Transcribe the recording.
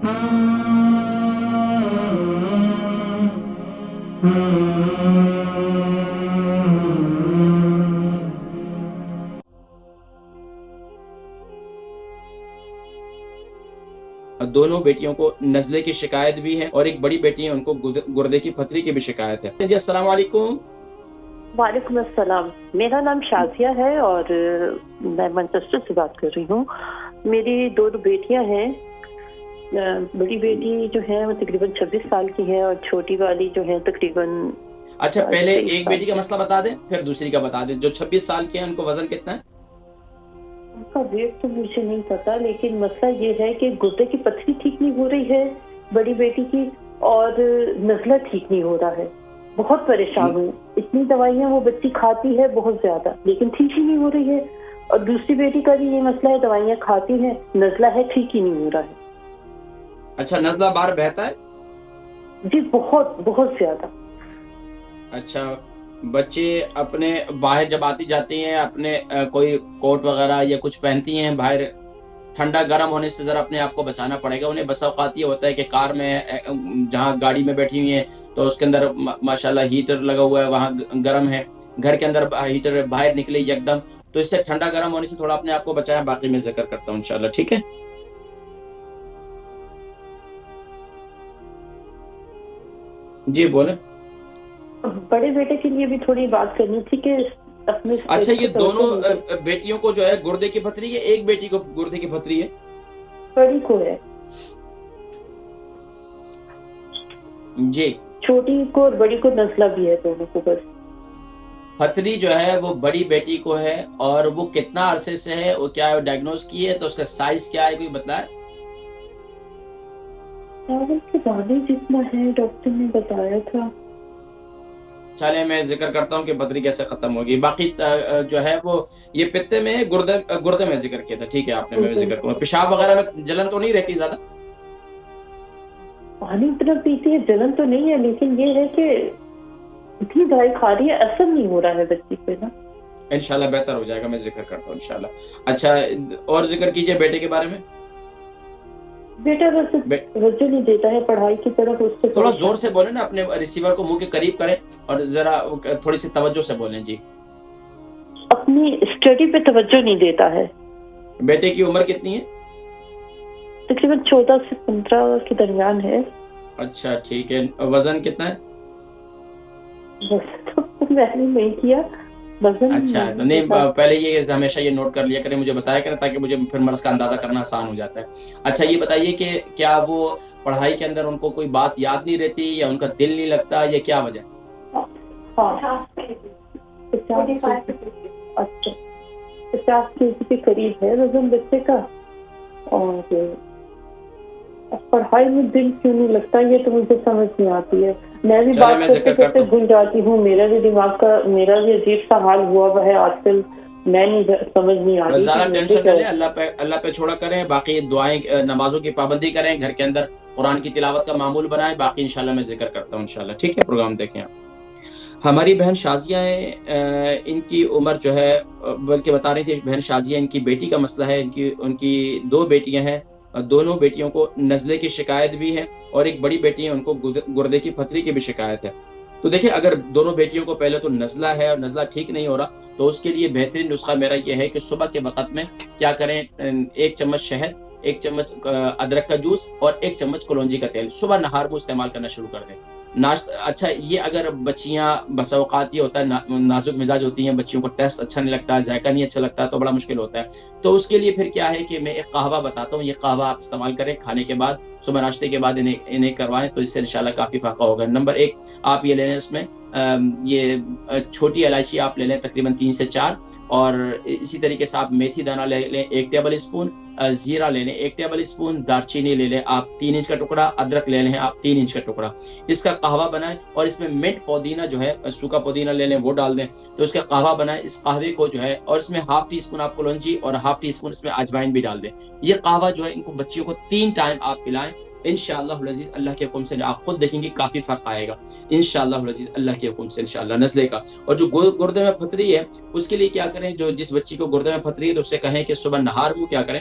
دونوں بیٹیوں کو نزلے کی شکایت بھی ہے اور ایک بڑی بیٹی ہے ان کو گردے کی پتھری کی بھی شکایت ہے. جی السلام علیکم. وعلیکم السلام. میرا نام شازیہ ہے اور میں مانچسٹر سے بات کر رہی ہوں. میری 2 بیٹیاں ہیں. بڑی بیٹی جو ہے وہ تقریباً 26 سال کی ہے اور چھوٹی والی جو ہے تقریباً. اچھا پہلے ایک بیٹی کا مسئلہ بتا دیں پھر دوسری کا بتا دیں. جو 26 سال کی ہے ان کو وزن کتنا ہے؟ ان کا ویٹ تو مجھے نہیں پتا لیکن مسئلہ یہ ہے کہ گردے کی پتھری ٹھیک نہیں ہو رہی ہے بڑی بیٹی کی اور نزلہ ٹھیک نہیں ہو رہا ہے. بہت پریشان ہوں. اتنی دوائیاں وہ بچی کھاتی ہے بہت زیادہ لیکن ٹھیک ہی نہیں ہو رہی ہے. اور دوسری بیٹی کا بھی یہ مسئلہ ہے دوائیاں کھاتی ہیں نزلہ ہے ٹھیک ہی نہیں ہو رہا ہے. اچھا نزلہ باہر بہتا ہے؟ جی بہت بہت زیادہ. اچھا بچے اپنے باہر جب آتی جاتی ہیں اپنے کوئی کوٹ وغیرہ یا کچھ پہنتی ہیں باہر ٹھنڈا گرم ہونے سے ذرا اپنے آپ کو بچانا پڑے گا. انہیں بس اوقات یہ ہوتا ہے کہ کار میں جہاں گاڑی میں بیٹھی ہوئی ہیں تو اس کے اندر ماشاءاللہ ہیٹر لگا ہوا ہے وہاں گرم ہے. گھر کے اندر ہیٹر باہر نکلے یک دم تو اس سے ٹھنڈا گرم ہونے سے تھوڑا اپنے آپ کو بچائیں. باقی میں ذکر کرتا ہوں انشاءاللہ. ٹھیک ہے جی بولیں. بڑے بیٹے کے لیے بھی تھوڑی بات کرنی تھی کہ اپنے. اچھا یہ دونوں بیٹیوں کو جو ہے گردے کی پتھری ہے ایک بیٹی کو گردے کی پتھری ہے؟ بڑی کو ہے. جی چھوٹی کو اور بڑی کو نزلہ بھی ہے دونوں کو. بس پتھری جو ہے وہ بڑی بیٹی کو ہے اور وہ کتنا عرصے سے ہے وہ کیا ڈائگنوز کی ہے تو اس کا سائز کیا ہے کوئی بتایا؟ چاول کے دانے جتنا ہے ڈاکٹر نے بتایا تھا. چلے میں ذکر کرتا ہوں کہ پتھری کیسے ختم ہوگی. باقی جو ہے وہ یہ پتے میں گردے میں ذکر کیا تھا. ٹھیک ہے آپ نے میں ذکر کروں. پیشاب وغیرہ میں جلن تو نہیں رہتی زیادہ؟ پانی اتنا پیتی ہے جلن تو نہیں ہے لیکن یہ ہے کہ اتنی دوائی کھا رہی ہے اثر نہیں ہو رہا ہے بچی پہ نا. انشاءاللہ بہتر ہو جائے گا. میں ذکر کرتا ہوں انشاءاللہ. اچھا اور ذکر کیجئے بیٹے کے بارے میں. بیٹا بس توجہ نہیں دیتا ہے پڑھائی کی طرف. اس سے تھوڑا زور سے بولیں نا اپنے ریسیور کو منہ کے قریب کریں اور ذرا تھوڑی سی توجہ سے بولیں. جی اپنی اسٹڈی پہ توجہ نہیں دیتا ہے. بیٹے کی عمر کتنی ہے؟ تقریباً 14 سے 15 کے درمیان ہے. اچھا ٹھیک ہے. وزن کتنا ہے؟ بس تو میں نے نہیں کیا. اچھا تو نہیں پہلے یہ ہمیشہ یہ نوٹ کر لیا کریں مجھے بتایا کریں تاکہ مجھے پھر مرض کا اندازہ کرنا آسان ہو جاتا ہے. اچھا یہ بتائیے کہ کیا وہ پڑھائی کے اندر ان کو کوئی بات یاد نہیں رہتی یا ان کا دل نہیں لگتا یا کیا وجہ؟ اچھا 50 کیجی کے قریب ہے وزن بچے کا. اور پڑھائی میں دل کیوں نہیں لگتا یہ تو مجھے سمجھ نہیں آتی ہے. میں بھی بات کرتے کرتے بھول جاتی ہوں. میرا بھی دماغ کا میرا بھی عجیب سا حال ہوا ہے آج کل. میں نہیں سمجھ نہیں آ رہی. زیادہ ٹینشن نہ لیں. اللہ پہ چھوڑا کریں. باقی دعائیں نمازوں کی پابندی کریں. گھر کے اندر قرآن کی تلاوت کا معمول بنائیں. باقی انشاءاللہ میں ذکر کرتا ہوں انشاءاللہ. ٹھیک ہے پروگرام دیکھیں آپ. ہماری بہن شازیہ ہے. ان کی عمر جو ہے بلکہ بتا رہی تھی بہن شازیہ ان کی بیٹی کا مسئلہ ہے. ان کی 2 بیٹیاں ہیں. دونوں بیٹیوں کو نزلے کی شکایت بھی ہے اور ایک بڑی بیٹی ہے ان کو گردے کی پتھری کی بھی شکایت ہے. تو دیکھیں اگر دونوں بیٹیوں کو پہلے تو نزلہ ہے اور نزلہ ٹھیک نہیں ہو رہا تو اس کے لیے بہترین نسخہ میرا یہ ہے کہ صبح کے وقت میں کیا کریں 1 چمچ شہد 1 چمچ ادرک کا جوس اور 1 چمچ کلونجی کا تیل صبح نہار میں استعمال کرنا شروع کر دیں. ناشتہ اچھا یہ اگر بچیاں بس اوقات یہ ہوتا ہے نازک مزاج ہوتی ہیں بچیوں کو ٹیسٹ اچھا نہیں لگتا ذائقہ نہیں اچھا لگتا تو بڑا مشکل ہوتا ہے. تو اس کے لیے پھر کیا ہے کہ میں ایک قہوہ بتاتا ہوں. یہ قہوہ آپ استعمال کریں کھانے کے بعد صبح ناشتے کے بعد انہیں کروائیں تو اس سے انشاءاللہ کافی فائدہ ہوگا. نمبر 1 آپ یہ لے لیں. اس میں یہ چھوٹی الائچی آپ لے لیں تقریباً 3 سے 4 اور اسی طریقے سے آپ میتھی دانہ لے لیں 1 ٹیبل اسپون. زیرہ لے لیں 1 ٹیبل اسپون. دارچینی لے لیں آپ 3 انچ کا ٹکڑا. ادرک لے لیں آپ 3 انچ کا ٹکڑا. اس کا قہوہ بنائیں اور اس میں منٹ پودینہ جو ہے سوکھا پودینہ لے لیں وہ ڈال دیں تو اس کا قہوہ بنائیں. اس قہوے کو جو ہے اور اس میں ½ ٹی اسپون آپ کلونجی اور ½ ٹی اسپون اس میں اجوائن بھی ڈال دیں. یہ قہوہ جو ہے ان کو بچیوں کو 3 ٹائم آپ پلائیں. انشاءاللہ العزیز اللہ کے حکم سے آپ خود دیکھیں گے کافی فرق آئے گا انشاءاللہ العزیز اللہ کے حکم سے انشاءاللہ. نزلے کا اور جو گردے میں پتھری ہے اس کے لیے کیا کریں. جو جس بچی کو گردے میں پتھری ہے تو اس سے کہیں کہ صبح نہار کو کیا کریں